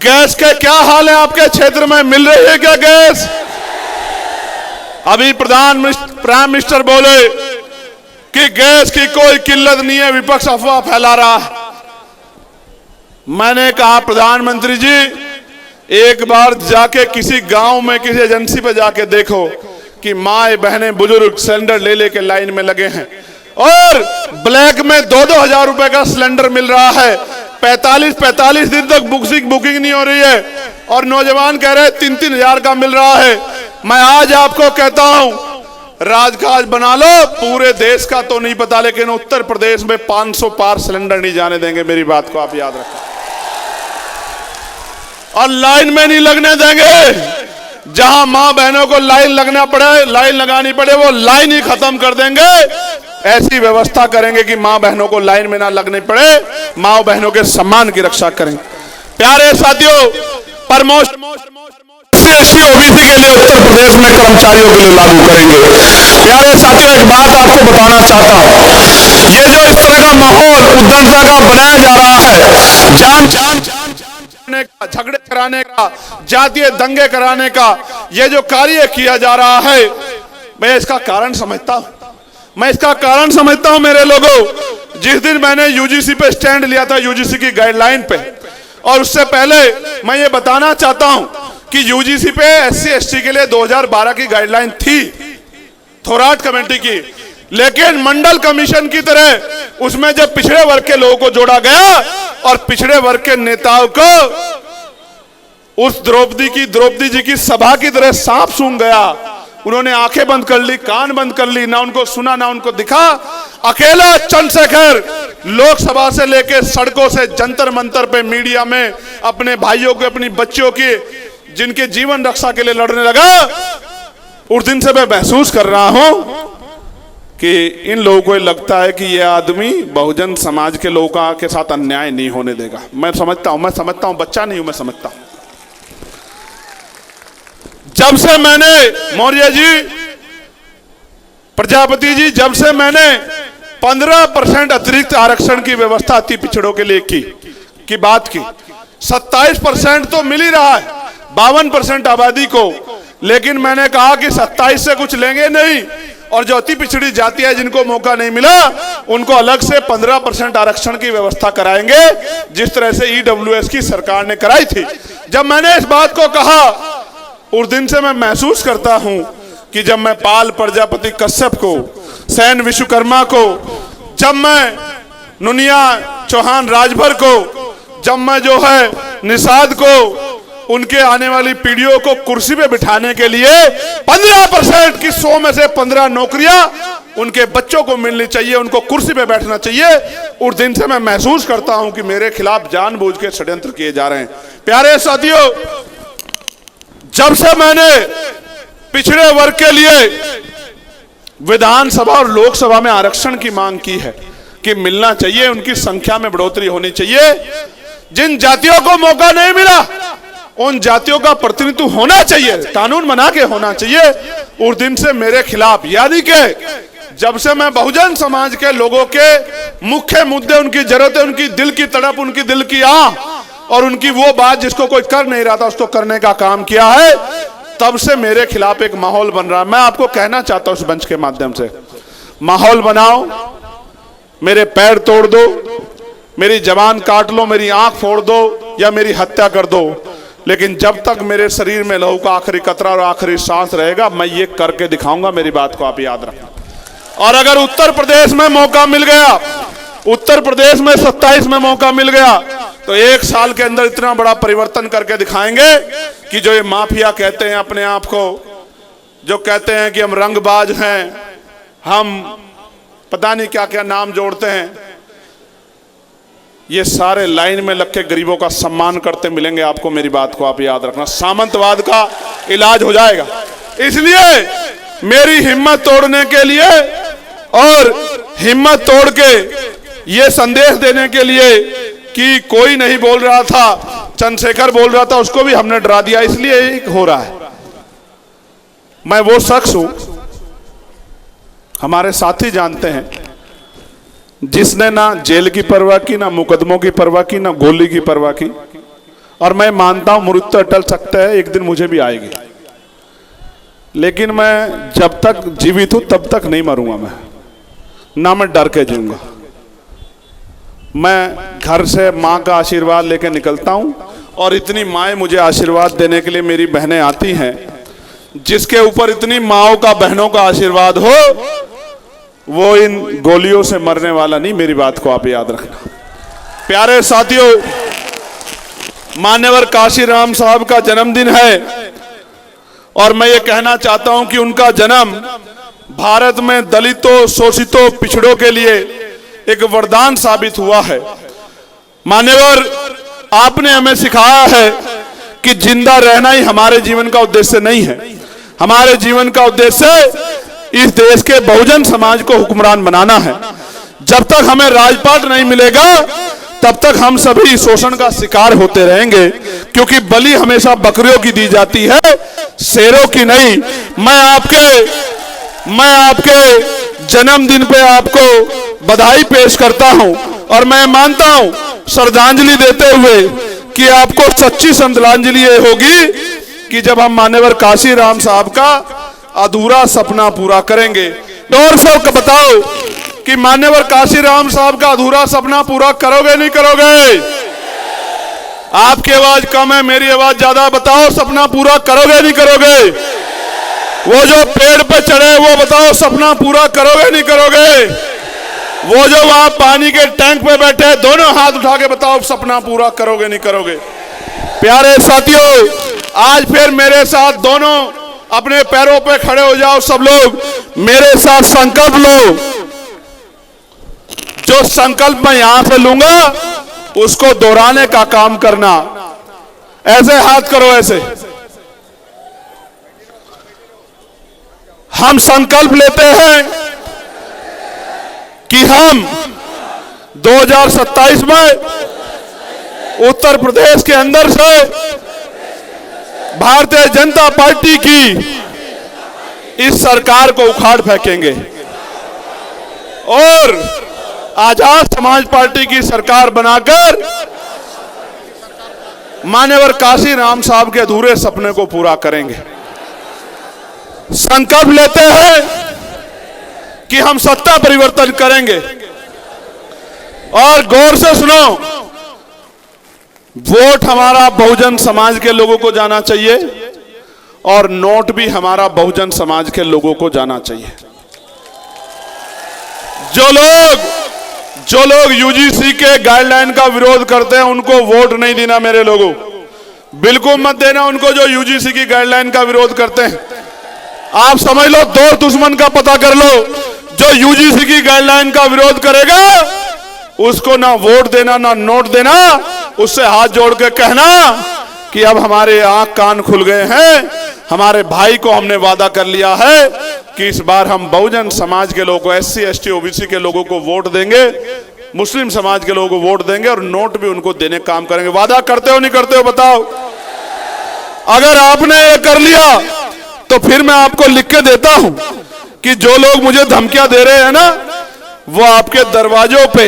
Gas के क्या हाल है आपके क्षेत्र में? मिल रही है क्या गैस? अभी प्राइम मिनिस्टर बोले कि गैस की कोई किल्लत नहीं है, विपक्ष अफवाह फैला रहा है। मैंने कहा प्रधानमंत्री जी, एक बार जाके किसी गांव में किसी एजेंसी पे जाके देखो कि माए बहनें बुजुर्ग सिलेंडर ले लेके लाइन में लगे हैं और ब्लैक में 2-2 हजार रुपए का सिलेंडर मिल रहा है। 45 दिन तक बुकिंग नहीं हो रही है और नौजवान कह रहे हैं 3-3 हजार का मिल रहा है। मैं आज आपको कहता हूं, राजकाज बना लो, पूरे देश का तो नहीं पता, लेकिन उत्तर प्रदेश में 500 पार सिलेंडर नहीं जाने देंगे। मेरी बात को आप याद रखें। और लाइन में नहीं लगने देंगे। जहां मां बहनों को लाइन लगानी पड़े वो लाइन ही खत्म कर देंगे। ऐसी व्यवस्था करेंगे कि मां बहनों को लाइन में ना लगनी पड़े, मां बहनों के सम्मान की रक्षा करेंगे। प्यारे साथियों, प्रमोशन SC OBC के लिए उत्तर प्रदेश में कर्मचारियों के लिए लागू करेंगे। प्यारे साथियों, एक बात आपको बताना चाहता हूं, ये जो इस तरह का माहौल उद्दंडता का बनाया जा रहा है, झगड़े कराने का, जातीय दंगे कराने का, ये जो कार्य किया जा रहा है, मैं इसका कारण समझता हूं। मेरे लोगों, जिस दिन मैंने UGC पे स्टैंड लिया था, UGC की गाइडलाइन पे, और उससे पहले मैं ये बताना चाहता हूं कि UGC पे SC ST के लिए 2012 की गाइडलाइन थी, थोराट कमेटी की, लेकिन मंडल कमीशन की तरह उसमें जब पिछड़े वर्ग के लोगों को जोड़ा गया और पिछड़े वर्ग के नेताओं को उस द्रौपदी जी की सभा की तरह सांप सूंघ गया, उन्होंने आंखें बंद कर ली, कान बंद कर ली, ना उनको सुना ना उनको दिखा। अकेला चंद्रशेखर लोकसभा से लेकर सड़कों से जंतर मंतर पे मीडिया में अपने भाइयों के, अपनी बच्चियों की, जिनके जीवन रक्षा के लिए लड़ने लगा। उस दिन से मैं महसूस कर रहा हूं कि इन लोगों को लगता है कि ये आदमी बहुजन समाज के लोगों के साथ अन्याय नहीं होने देगा। मैं समझता हूं, बच्चा नहीं हूं, मैं समझता हूं। जब से मैंने मौर्य जी, प्रजापति जी, जब से मैंने 15% अतिरिक्त आरक्षण की व्यवस्था अति पिछड़ों के लिए की बात की, 27% तो मिल ही रहा है 52% आबादी को, लेकिन मैंने कहा कि 27 से कुछ लेंगे नहीं, और जो अति पिछड़ी जाति है, जिनको मौका नहीं मिला, उनको अलग से 15% आरक्षण की व्यवस्था कराएंगे, जिस तरह से EWS की सरकार ने कराई थी। जब मैंने इस बात को कहा, उस दिन से मैं महसूस करता हूं कि जब मैं पाल प्रजापति कश्यप को, सैन विश्वकर्मा को, जब मैं नुनिया चौहान राजभर को, जब मैं जो है निषाद को, उनके आने वाली पीढ़ियों को कुर्सी पे बिठाने के लिए 15% की 100 में से 15 नौकरियां उनके बच्चों को मिलनी चाहिए, उनको कुर्सी पे बैठना चाहिए, उस दिन से मैं महसूस करता हूं कि मेरे खिलाफ जानबूझ के षड्यंत्र किए जा रहे हैं। प्यारे साथियों, जब से मैंने पिछड़े वर्ग के लिए विधानसभा और लोकसभा में आरक्षण की मांग की है कि मिलना चाहिए, उनकी संख्या में बढ़ोतरी होनी चाहिए, जिन जातियों को मौका नहीं मिला उन जातियों का प्रतिनिधित्व होना चाहिए, कानून बना के होना चाहिए, उस दिन से मेरे खिलाफ, यानी कि जब से मैं बहुजन समाज के लोगों के मुख्य मुद्दे, उनकी जरूरतें, उनकी दिल की तड़प, उनकी दिल की आह और उनकी वो बात जिसको कोई कर नहीं रहा था उसको करने का काम किया है, तब से मेरे खिलाफ एक माहौल बन रहा है। मैं आपको कहना चाहता हूं इस मंच के माध्यम से, माहौल बनाओ, मेरे पैर तोड़ दो, मेरी जबान काट लो, मेरी आंख फोड़ दो या मेरी हत्या कर दो, लेकिन जब तक मेरे शरीर में लहू का आखिरी कतरा और आखिरी सांस रहेगा, मैं ये करके दिखाऊंगा। मेरी बात को आप याद रखना। और अगर उत्तर प्रदेश में मौका मिल गया, उत्तर प्रदेश में 27 में मौका मिल गया, तो 1 साल के अंदर इतना बड़ा परिवर्तन करके दिखाएंगे कि जो ये माफिया कहते हैं अपने आप को, जो कहते हैं कि हम रंगबाज हैं, हम पता नहीं क्या क्या नाम जोड़ते हैं, ये सारे लाइन में लग के गरीबों का सम्मान करते मिलेंगे आपको। मेरी बात को आप याद रखना। सामंतवाद का इलाज हो जाएगा। इसलिए मेरी हिम्मत तोड़ने के लिए और हिम्मत तोड़ के ये संदेश देने के लिए कि कोई नहीं बोल रहा था, चंद्रशेखर बोल रहा था, उसको भी हमने डरा दिया, इसलिए हो रहा है। मैं वो शख्स हूं, हमारे साथी जानते हैं, जिसने ना जेल की परवाह की, ना मुकदमों की परवाह की, ना गोली की परवाह की, और मैं मानता हूं मृत्यु अटल सकता है, एक दिन मुझे भी आएगी, लेकिन मैं जब तक जीवित हूं तब तक नहीं मरूंगा। मैं ना मैं डर के जीऊंगा। मैं घर से माँ का आशीर्वाद लेकर निकलता हूं और इतनी माएँ मुझे आशीर्वाद देने के लिए मेरी बहनें आती हैं। जिसके ऊपर इतनी माओं का, बहनों का आशीर्वाद हो, वो इन गोलियों से मरने वाला नहीं। मेरी बात को आप याद रखना। प्यारे साथियों, मान्यवर काशीराम साहब का जन्मदिन है और मैं ये कहना चाहता हूं कि उनका जन्म भारत में दलितों, शोषितों, पिछड़ों के लिए एक वरदान साबित हुआ है। मान्यवर, आपने हमें सिखाया है कि जिंदा रहना ही हमारे जीवन का उद्देश्य नहीं है। हमारे जीवन का उद्देश्य इस देश के बहुजन समाज को हुक्मरान बनाना है। जब तक हमें राजपाट नहीं मिलेगा तब तक हम सभी शोषण का शिकार होते रहेंगे, क्योंकि बलि हमेशा बकरियों की दी जाती है, शेरों की नहीं। मैं आपके जन्मदिन पे आपको बधाई पेश करता हूं और मैं मानता हूं श्रद्धांजलि देते हुए कि आपको सच्ची श्रद्धांजलि ये होगी कि जब हम मान्यवर काशीराम साहब का अधूरा सपना पूरा करेंगे। और सब बताओ कि मान्यवर काशीराम साहब का अधूरा सपना पूरा करोगे नहीं करोगे? आपकी आवाज कम है, मेरी आवाज ज्यादा। बताओ, सपना पूरा करोगे नहीं करोगे? वो जो पेड़ पे चढ़े वो बताओ, सपना पूरा करोगे नहीं करोगे? वो जो वहां पानी के टैंक पे बैठे, दोनों हाथ उठा के बताओ, सपना पूरा करोगे नहीं करोगे? प्यारे साथियों, आज फिर मेरे साथ दोनों अपने पैरों पे खड़े हो जाओ। सब लोग मेरे साथ संकल्प लो। जो संकल्प मैं यहां से लूंगा उसको दोहराने का काम करना। ऐसे हाथ करो, ऐसे। हम संकल्प लेते हैं कि हम 2027 में उत्तर प्रदेश के अंदर से भारतीय जनता पार्टी की इस सरकार को उखाड़ फेंकेंगे और आजाद समाज पार्टी की सरकार बनाकर मान्यवर काशीराम साहब के अधूरे सपने को पूरा करेंगे। संकल्प लेते हैं कि हम सत्ता परिवर्तन करेंगे। और गौर से सुनो, वोट हमारा बहुजन समाज के लोगों को जाना चाहिए और नोट भी हमारा बहुजन समाज के लोगों को जाना चाहिए। जो लोग यूजीसी के गाइडलाइन का विरोध करते हैं उनको वोट नहीं देना। मेरे लोगों, बिल्कुल मत देना उनको जो यूजीसी की गाइडलाइन का विरोध करते हैं। आप समझ लो, दो दुश्मन का पता कर लो। जो यूजीसी की गाइडलाइन का विरोध करेगा उसको ना वोट देना ना नोट देना। उससे हाथ जोड़ के कहना कि अब हमारे आंख कान खुल गए हैं। हमारे भाई को हमने वादा कर लिया है कि इस बार हम बहुजन समाज के लोगों को, एससी एसटी ओबीसी के लोगों को वोट देंगे, मुस्लिम समाज के लोगों को वोट देंगे और नोट भी उनको देने काम करेंगे। वादा करते हो नहीं करते हो बताओ? अगर आपने ये कर लिया तो फिर मैं आपको लिख के देता हूं कि जो लोग मुझे धमकियां दे रहे हैं ना, वो आपके दरवाजों पे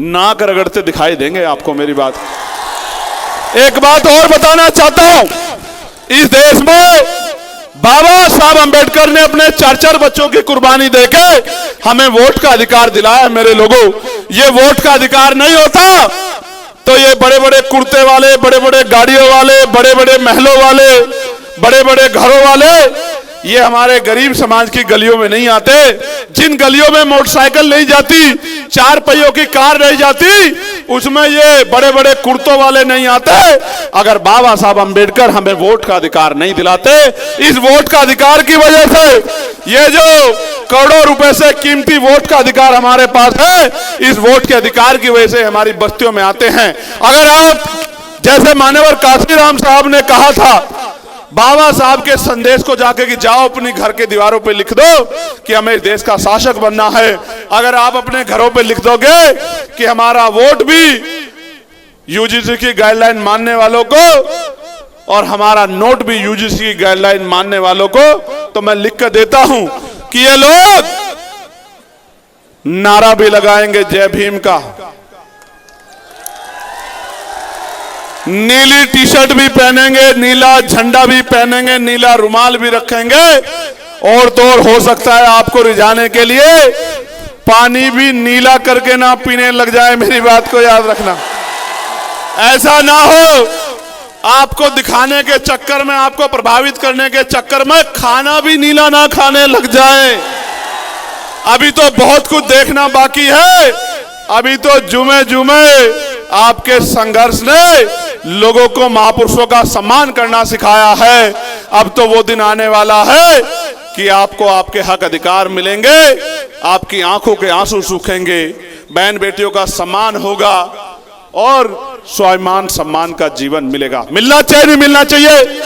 नाक रगड़ते दिखाई देंगे आपको। मेरी बात, एक बात और बताना चाहता हूं। इस देश में बाबा साहब अंबेडकर ने अपने 4-4 बच्चों की कुर्बानी देके हमें वोट का अधिकार दिलाया। मेरे लोगों, ये वोट का अधिकार नहीं होता तो ये बड़े बड़े कुर्ते वाले, बड़े बड़े गाड़ियों वाले, बड़े बड़े महलों वाले, बड़े बड़े घरों वाले ये हमारे गरीब समाज की गलियों में नहीं आते। जिन गलियों में मोटरसाइकिल नहीं जाती, 4 पहियों की कार नहीं जाती, उसमें ये बड़े बड़े कुर्तों वाले नहीं आते। अगर बाबा साहब अंबेडकर हमें वोट का अधिकार नहीं दिलाते, इस वोट का अधिकार की वजह से, ये जो करोड़ों रुपए से कीमती वोट का अधिकार हमारे पास है, इस वोट के अधिकार की वजह से हमारी बस्तियों में आते हैं। अगर आप, जैसे मान्यवर काशीराम साहब ने कहा था, बाबा साहब के संदेश को जाके कि जाओ अपनी घर के दीवारों पे लिख दो कि हमें इस देश का शासक बनना है। अगर आप अपने घरों पे लिख दोगे कि हमारा वोट भी यूजीसी की गाइडलाइन मानने वालों को और हमारा नोट भी यूजीसी की गाइडलाइन मानने वालों को, तो मैं लिख कर देता हूं कि ये लोग नारा भी लगाएंगे जय भीम का, नीली टी शर्ट भी पहनेंगे, नीला झंडा भी पहनेंगे, नीला रुमाल भी रखेंगे, और तो और हो सकता है आपको रिझाने के लिए पानी भी नीला करके ना पीने लग जाए। मेरी बात को याद रखना, ऐसा ना हो आपको दिखाने के चक्कर में, आपको प्रभावित करने के चक्कर में खाना भी नीला ना खाने लग जाए। अभी तो बहुत कुछ देखना बाकी है। अभी तो जुमे जुमे आपके संघर्ष ने लोगों को महापुरुषों का सम्मान करना सिखाया है। अब तो वो दिन आने वाला है कि आपको आपके हक अधिकार मिलेंगे, आपकी आंखों के आंसू सूखेंगे, बहन बेटियों का सम्मान होगा और स्वाभिमान सम्मान का जीवन मिलेगा। मिलना चाहिए नहीं मिलना चाहिए?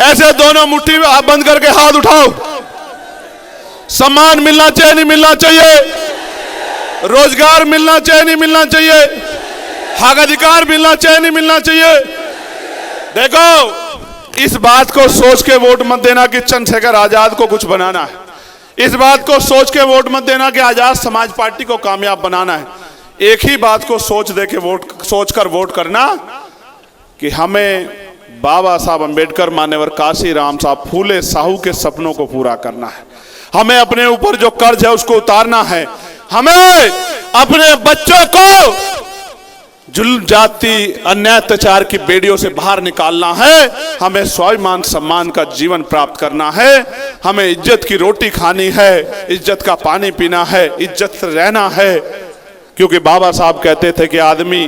ऐसे दोनों मुट्ठी में हाथ बंद करके हाथ उठाओ। सम्मान मिलना चाहिए नहीं मिलना चाहिए? रोजगार मिलना चाहिए नहीं मिलना चाहिए? हक अधिकार मिलना चाहिए नहीं मिलना चाहिए? देखो, इस बात को सोच के वोट मत देना कि चंद्रशेखर आजाद को कुछ बनाना है। इस बात को सोच के वोट मत देना कि आजाद समाज पार्टी को कामयाब बनाना है। एक ही बात को सोचकर वोट करना कि हमें बाबा साहब अंबेडकर, मान्यवर काशीराम साहब फूले साहू के सपनों को पूरा करना है। हमें अपने ऊपर जो कर्ज है उसको उतारना है। हमें अपने बच्चों को जुल्म, जाति, अन्याय, अत्याचार की बेड़ियों से बाहर निकालना है। हमें स्वाभिमान सम्मान का जीवन प्राप्त करना है। हमें इज्जत की रोटी खानी है, इज्जत का पानी पीना है, इज्जत से रहना है। क्योंकि बाबा साहब कहते थे कि आदमी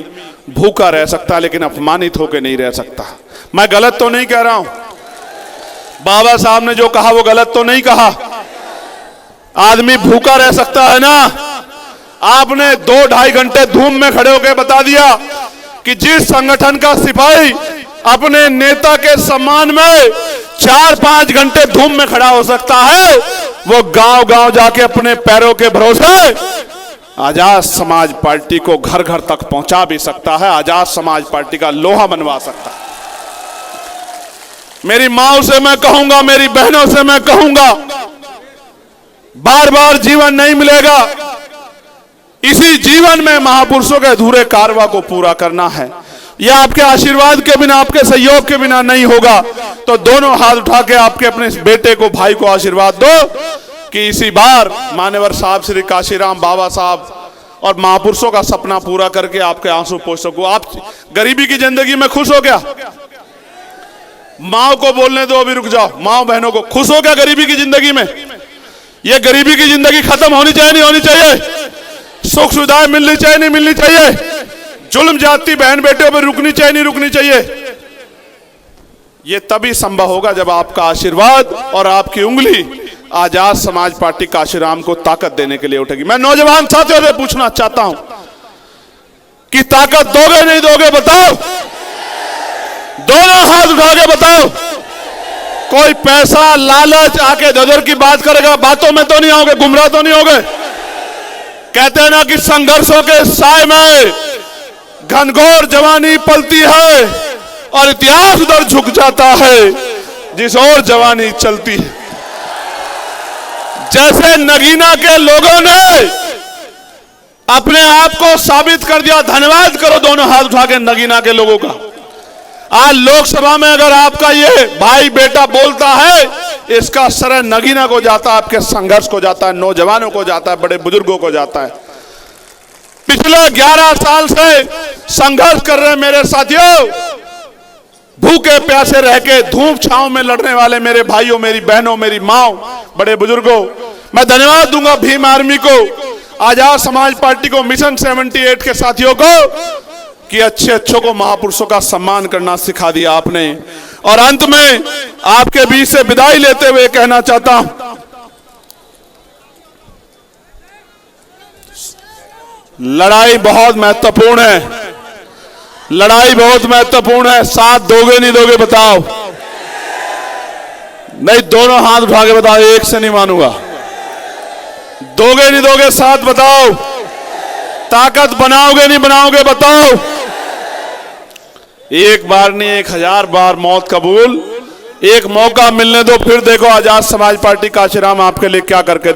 भूखा रह सकता है लेकिन अपमानित होकर नहीं रह सकता। मैं गलत तो नहीं कह रहा हूं? बाबा साहब ने जो कहा वो गलत तो नहीं कहा। आदमी भूखा रह सकता है ना? आपने 2-2.5 घंटे धूम में खड़े होकर बता दिया कि जिस संगठन का सिपाही अपने नेता के सम्मान में 4-5 घंटे धूम में खड़ा हो सकता है, वो गांव-गांव जाके अपने पैरों के भरोसे आजाद समाज पार्टी को घर घर तक पहुंचा भी सकता है, आजाद समाज पार्टी का लोहा बनवा सकता है। मेरी माओ से मैं कहूंगा, मेरी बहनों से मैं कहूंगा, बार बार जीवन नहीं मिलेगा। इसी जीवन में महापुरुषों के अधूरे कारवा को पूरा करना है। यह आपके आशीर्वाद के बिना, आपके सहयोग के बिना नहीं होगा। तो दोनों हाथ उठा के आपके अपने बेटे को, भाई को आशीर्वाद दो कि इसी बार मान्यवर साहब श्री काशीराम बाबा साहब और महापुरुषों का सपना पूरा करके आपके आंसू पोंछ सकूं। आप गरीबी की जिंदगी में खुश हो क्या? माओ को बोलने दो, अभी रुक जाओ। माओ बहनों को, खुश हो क्या गरीबी की जिंदगी में? ये गरीबी की जिंदगी खत्म होनी चाहिए नहीं होनी चाहिए? सुख सुविधाएं मिलनी चाहिए नहीं मिलनी चाहिए? जुल्म जाति बहन बेटियों पर रुकनी चाहिए नहीं रुकनी चाहिए? ये तभी संभव होगा जब आपका आशीर्वाद और आपकी उंगली आजाद समाज पार्टी काशीराम को ताकत देने के लिए उठेगी। मैं नौजवान साथियों से पूछना चाहता हूं कि ताकत दोगे नहीं दोगे? बताओ, दोनों हाथ उठा के बताओ। कोई पैसा, लालच आके ददर की बात करेगा, बातों में तो नहीं आओगे, गुमराह तो नहीं होगे? कहते हैं ना कि संघर्षों के साए में घनघोर जवानी पलती है और इतिहास उधर झुक जाता है जिस ओर जवानी चलती है। जैसे नगीना के लोगों ने अपने आप को साबित कर दिया, धन्यवाद करो दोनों हाथ उठा के नगीना के लोगों का। आज लोकसभा में अगर आपका ये भाई बेटा बोलता है, इसका श्रेय नगीना को जाता है, आपके संघर्ष को जाता है, नौजवानों को जाता है, बड़े बुजुर्गों को जाता है। पिछले 11 साल से संघर्ष कर रहे मेरे साथियों, भूखे प्यासे रह के धूप छांव में लड़ने वाले मेरे भाइयों, मेरी बहनों, मेरी माओ, बड़े बुजुर्गों, मैं धन्यवाद दूंगा भीम आर्मी को, आजाद समाज पार्टी को, मिशन 78 के साथियों को कि अच्छे अच्छों को, महापुरुषों का सम्मान करना सिखा दिया आपने। और अंत में आपके बीच से विदाई लेते हुए कहना चाहता हूं, लड़ाई बहुत महत्वपूर्ण है, लड़ाई बहुत महत्वपूर्ण है। साथ दोगे नहीं दोगे? बताओ। नहीं, दोनों हाथ उठा के बताओ, एक से नहीं मानूंगा। दोगे नहीं दोगे? साथ बताओ। ताकत बनाओगे नहीं बनाओगे? बताओ। एक बार नहीं, 1000 बार मौत कबूल। एक मौका मिलने दो, फिर देखो आजाद समाज पार्टी काशीराम आपके लिए क्या करके दिखा।